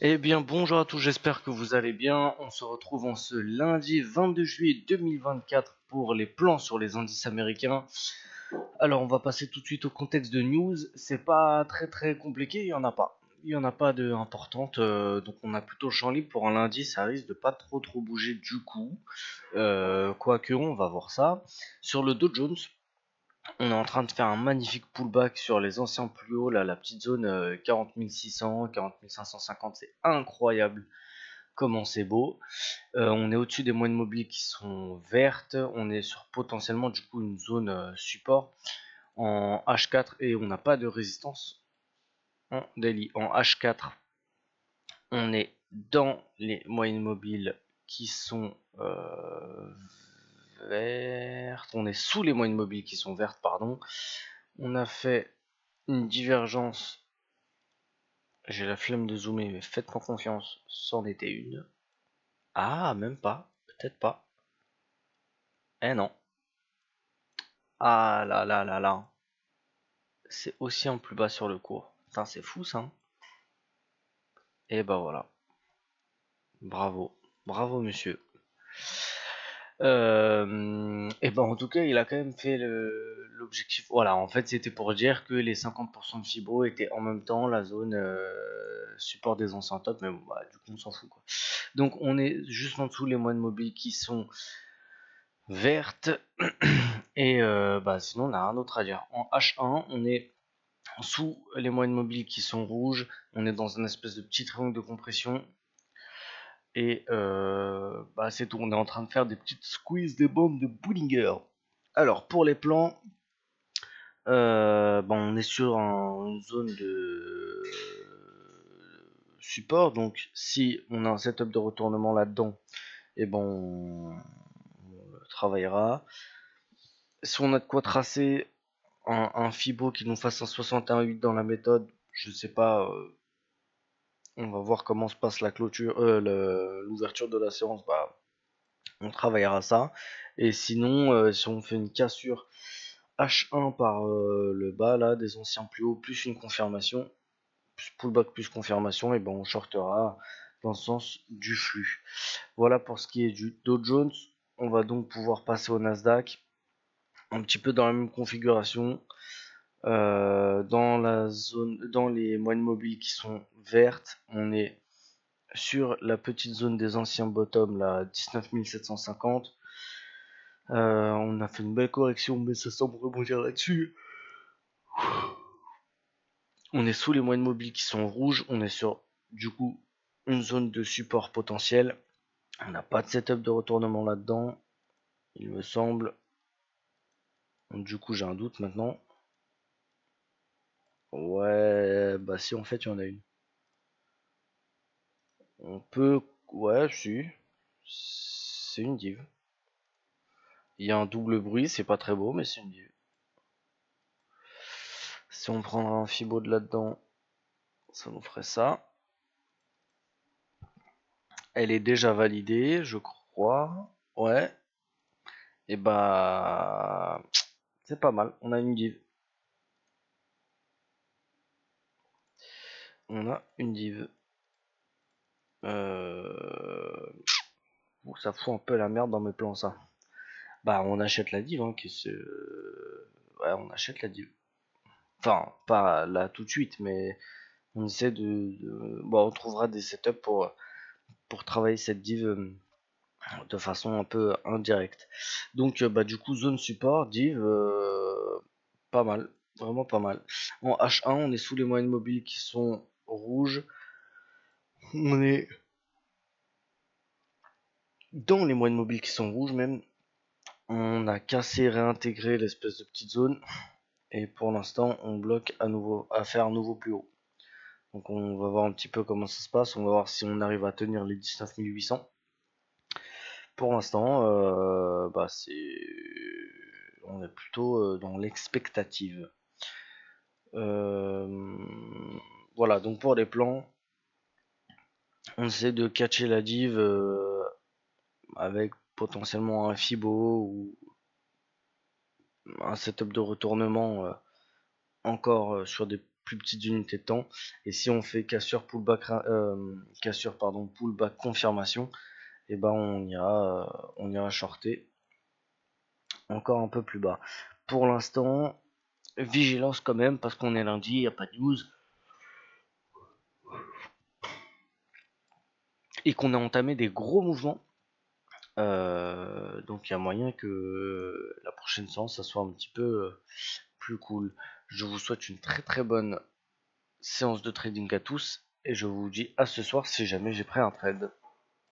Eh bien, bonjour à tous, j'espère que vous allez bien. On se retrouve en ce lundi 22 juillet 2024 pour les plans sur les indices américains. Alors, on va passer tout de suite au contexte de news. C'est pas très compliqué, il y en a pas. Il y en a pas de importante, donc on a plutôt le champ libre pour un lundi, ça risque de pas trop bouger du coup. Quoique, on va voir ça. Sur le Dow Jones, on est en train de faire un magnifique pullback sur les anciens plus hauts, là, la petite zone 40 600, 40 550, c'est incroyable comment c'est beau. On est au-dessus des moyennes mobiles qui sont vertes, on est sur potentiellement du coup une zone support en H4 et on n'a pas de résistance en daily. En H4, on est dans les moyennes mobiles qui sont vertes, on est sous les moyennes mobiles qui sont vertes, pardon. On a fait une divergence, j'ai la flemme de zoomer, mais faites-moi confiance, c'en était une. Ah, même pas, peut-être pas. Eh non. Ah là là là là. C'est aussi en plus bas sur le cours. Putain, c'est fou ça. Et bah voilà. Bravo. Bravo monsieur. Et ben en tout cas, il a quand même fait l'objectif. Voilà, en fait, c'était pour dire que les 50% de Fibo étaient en même temps la zone support des anciens tops, mais bon, bah, du coup, on s'en fout quoi. Donc, on est juste en dessous les moyennes mobiles qui sont vertes. Et bah, sinon, on n'a rien d'autre à dire. En H1, on est sous les moyennes mobiles qui sont rouges. On est dans une espèce de petit triangle de compression. Et bah, c'est tout. On est en train de faire des petites squeezes des bandes de Bollinger. Alors, pour les plans, bah, on est sur une zone de support. Donc, si on a un setup de retournement là-dedans, et bon, on travaillera. Si on a de quoi tracer un Fibo qui nous fasse un 61,8 dans la méthode, je sais pas. On va voir comment se passe la clôture, l'ouverture de la séance. Bah, on travaillera ça. Et sinon, si on fait une cassure H1 par le bas là, des anciens plus hauts, plus une confirmation, plus pullback plus confirmation, et ben on shortera dans le sens du flux. Voilà pour ce qui est du Dow Jones. On va donc pouvoir passer au Nasdaq, un petit peu dans la même configuration. Dans la zone, dans les moyennes mobiles qui sont vertes, on est sur la petite zone des anciens bottoms, là, 19 750. On a fait une belle correction, mais ça semble rebondir là-dessus. On est sous les moyennes mobiles qui sont rouges. On est sur, du coup, une zone de support potentiel. On n'a pas de setup de retournement là-dedans, il me semble. Donc, du coup, j'ai un doute maintenant. Ouais, bah si, en fait, il y en a une. On peut... Ouais, si. C'est une div. Il y a un double bruit, c'est pas très beau, mais c'est une div. Si on prendra un fibo de là-dedans, ça nous ferait ça. Elle est déjà validée, je crois. Ouais. Et bah... C'est pas mal, on a une div. On a une div. Ça fout un peu la merde dans mes plans, ça. Bah, on achète la div, hein, ouais, on achète la div. Enfin, pas là tout de suite, mais on essaie bon, on trouvera des setups pour travailler cette div de façon un peu indirecte. Donc, bah, du coup, zone support, div, pas mal, vraiment pas mal. En H1, on est sous les moyennes mobiles qui sont rouges. On est dans les moyennes mobiles qui sont rouges même. On a cassé, réintégré l'espèce de petite zone. Et pour l'instant, on bloque à faire un nouveau plus haut. Donc on va voir un petit peu comment ça se passe. On va voir si on arrive à tenir les 19 800. Pour l'instant, bah on est plutôt dans l'expectative. Voilà, donc pour les plans, on essaie de catcher la div avec potentiellement un Fibo ou un setup de retournement encore sur des plus petites unités de temps. Et si on fait cassure pullback pullback confirmation, et ben on ira shorter encore un peu plus bas. Pour l'instant, vigilance quand même parce qu'on est lundi, il n'y a pas de news. Et qu'on a entamé des gros mouvements. Donc il y a moyen que la prochaine séance ça soit un petit peu plus cool. Je vous souhaite une très très bonne séance de trading à tous et je vous dis à ce soir si jamais j'ai pris un trade.